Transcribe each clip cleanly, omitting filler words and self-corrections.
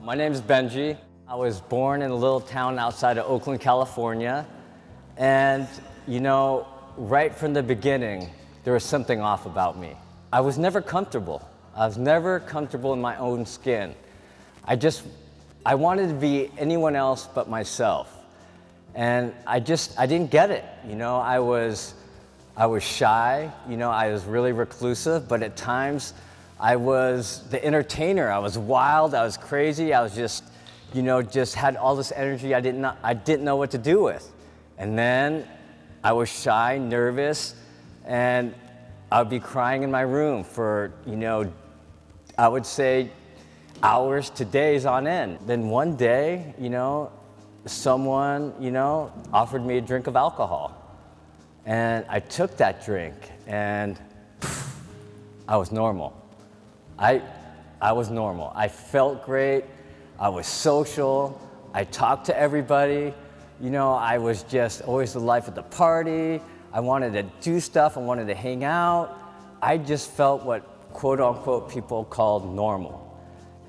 My name is Benji. I was born in a little town outside of Oakland, California. And, right from the beginning, there was something off about me. I was never comfortable. I was never comfortable in my own skin. I wanted to be anyone else but myself. And I didn't get it. I was shy, I was really reclusive, but at times I was the entertainer. I was wild, I was crazy, I was just had all this energy I didn't know what to do with. And then I was shy, nervous, and I would be crying in my room for, I would say hours to days on end. Then one day, someone, offered me a drink of alcohol. And I took that drink and I was normal. I was normal. I felt great. I was social. I talked to everybody. I was just always the life of the party. I wanted to do stuff. I wanted to hang out. I just felt what quote unquote people called normal.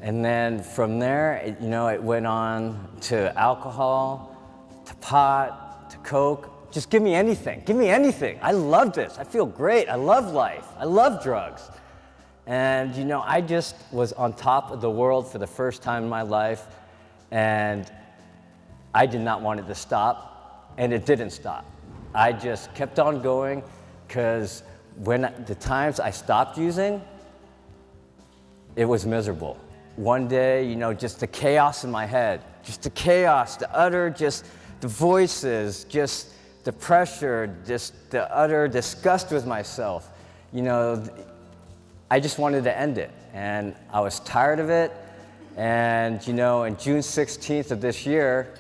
And then from there, it went on to alcohol, to pot, to coke. Just give me anything. Give me anything. I love this. I feel great. I love life. I love drugs. And, I just was on top of the world for the first time in my life. And I did not want it to stop. And it didn't stop. I just kept on going because when the times I stopped using, it was miserable. One day, just the chaos in my head, just the chaos, the utter, just the voices, just the pressure, just the utter disgust with myself. I just wanted to end it. And I was tired of it. And, in June 16th of this year,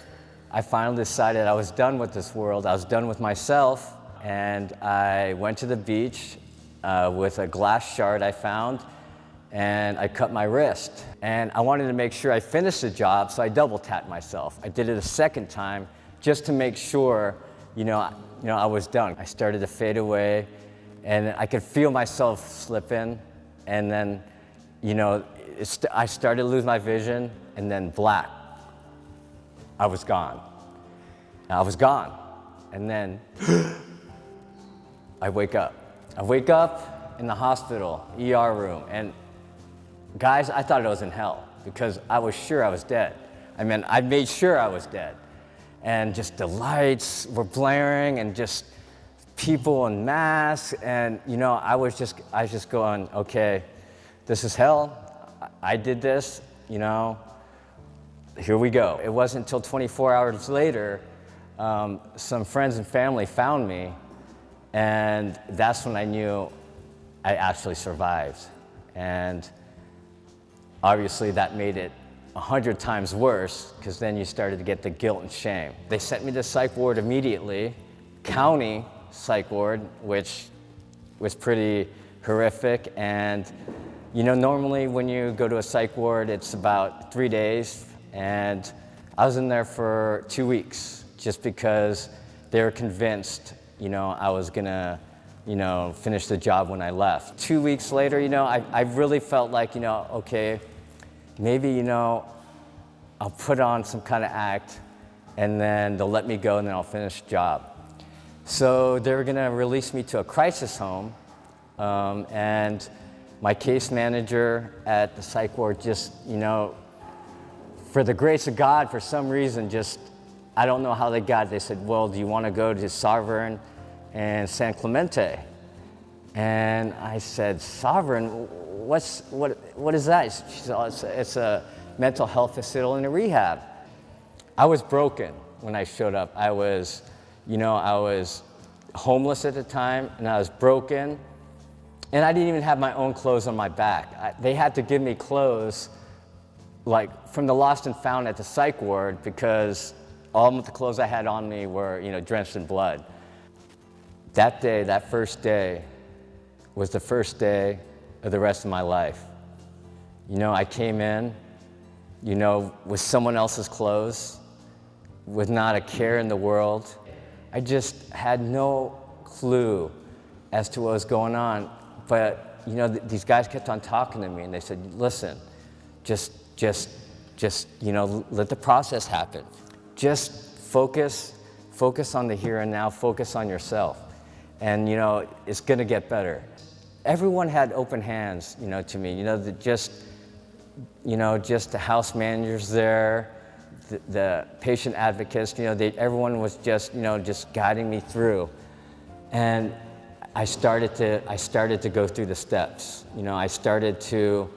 I finally decided I was done with this world. I was done with myself. And I went to the beach with a glass shard I found, and I cut my wrist. And I wanted to make sure I finished the job, so I double tapped myself. I did it a second time just to make sure, I was done. I started to fade away, and I could feel myself slipping. And then, I started to lose my vision, and then black. I was gone. I was gone. And then I wake up. I wake up in the hospital, ER room, and guys, I thought I was in hell because I was sure I was dead. I made sure I was dead. And just the lights were blaring and just people in masks. And, I was just going, okay, this is hell. I did this, here we go. It wasn't until 24 hours later, some friends and family found me. And that's when I knew I actually survived. And obviously that made it 100 times worse because then you started to get the guilt and shame. They sent me to psych ward immediately, county psych ward, which was pretty horrific. And normally when you go to a psych ward, it's about 3 days. And I was in there for 2 weeks just because they were convinced, I was gonna, finish the job when I left. 2 weeks later, I really felt like, okay, maybe, I'll put on some kind of act and then they'll let me go and then I'll finish the job. So they were gonna release me to a crisis home, and my case manager at the psych ward just, for the grace of God, for some reason, I don't know how they got it. They said, well, do you want to go to Sovereign and San Clemente? And I said, Sovereign? What is that? She said, oh, it's a mental health facility and a rehab. I was broken when I showed up. I was homeless at the time, and I was broken. And I didn't even have my own clothes on my back. They had to give me clothes like from the lost and found at the psych ward because all of the clothes I had on me were, drenched in blood. That day, that first day, was the first day of the rest of my life. I came in, with someone else's clothes, with not a care in the world. I just had no clue as to what was going on. But, these guys kept on talking to me, and they said, listen, just let the process happen. Just focus on the here and now, focus on yourself. And, it's gonna get better. Everyone had open hands, to me, just the house managers there, the patient advocates, everyone was just guiding me through. And I started to go through the steps. I started to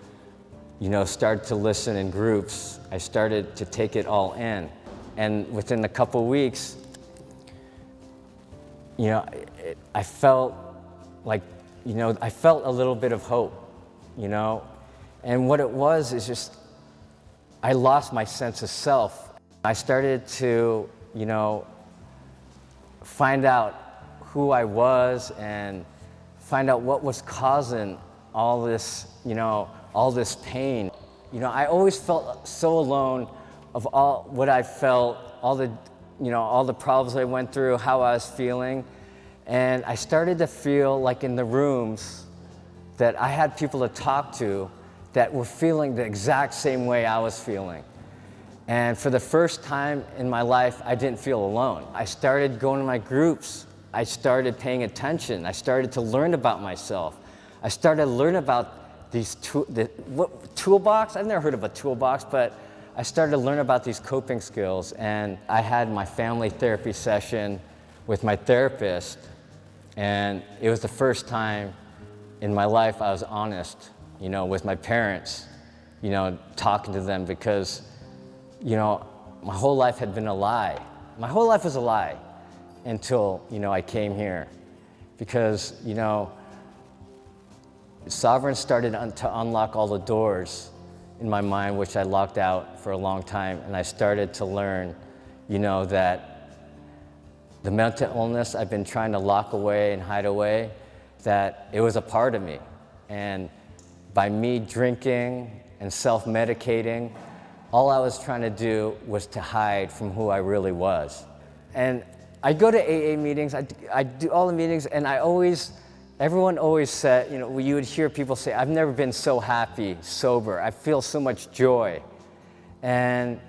listen in groups. I started to take it all in. And within a couple weeks, I felt like, I felt a little bit of hope, And what it was is just, I lost my sense of self. I started to, find out who I was and find out what was causing all this, all this pain. I always felt so alone of all what I felt, all the problems I went through, how I was feeling. And I started to feel like in the rooms that I had people to talk to that were feeling the exact same way I was feeling. And for the first time in my life, I didn't feel alone. I started going to my groups. I started paying attention. I started to learn about myself. I started to learn about these toolbox. I've never heard of a toolbox, but I started to learn about these coping skills. And I had my family therapy session with my therapist. And it was the first time in my life I was honest, with my parents, talking to them because, my whole life had been a lie. My whole life was a lie until, I came here. Because, Sovereign started to unlock all the doors in my mind, which I locked out for a long time. And I started to learn, that the mental illness I've been trying to lock away and hide away, that it was a part of me. And by me drinking and self-medicating, all I was trying to do was to hide from who I really was. And I go to AA meetings, I do all the meetings, and everyone always said, you would hear people say, I've never been so happy, sober, I feel so much joy. And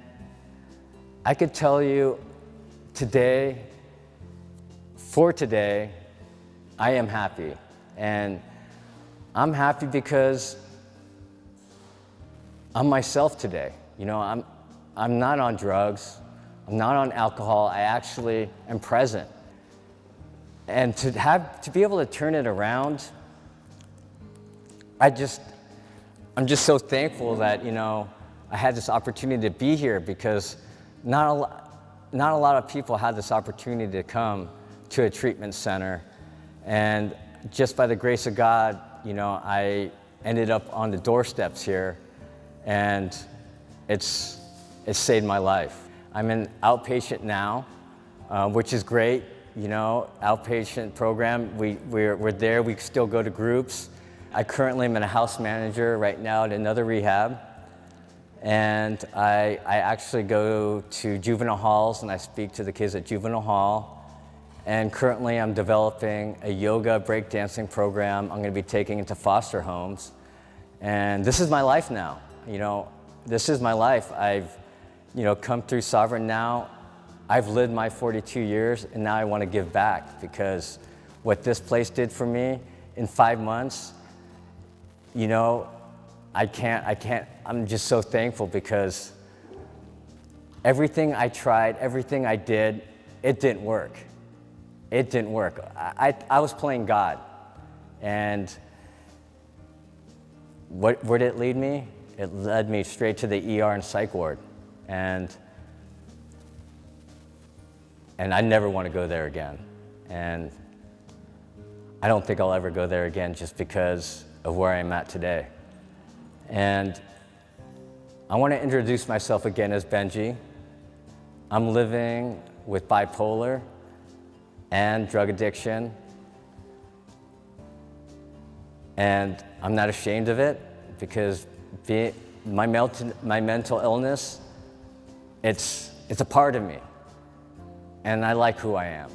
I could tell you today, I am happy. And I'm happy because I'm myself today. I'm not on drugs, I'm not on alcohol, I actually am present. And to be able to turn it around, I'm just so thankful that, I had this opportunity to be here because not a lot of people had this opportunity to come to a treatment center. And just by the grace of God, I ended up on the doorsteps here, and it's saved my life. I'm an outpatient now, which is great. Outpatient program. We're there. We still go to groups. I currently am a house manager right now at another rehab, and I actually go to juvenile halls and I speak to the kids at juvenile hall. And currently I'm developing a yoga breakdancing program I'm going to be taking into foster homes. And this is my life now. This is my life. I've come through Sovereign now. I've lived my 42 years, and now I want to give back because what this place did for me in 5 months, I can't, I'm just so thankful because everything I tried, everything I did, it didn't work. It didn't work. I was playing God. And where did it lead me? It led me straight to the ER and psych ward. And I never want to go there again. And I don't think I'll ever go there again just because of where I'm at today. And I want to introduce myself again as Benji. I'm living with bipolar and drug addiction. And I'm not ashamed of it because my mental illness, it's a part of me. And I like who I am.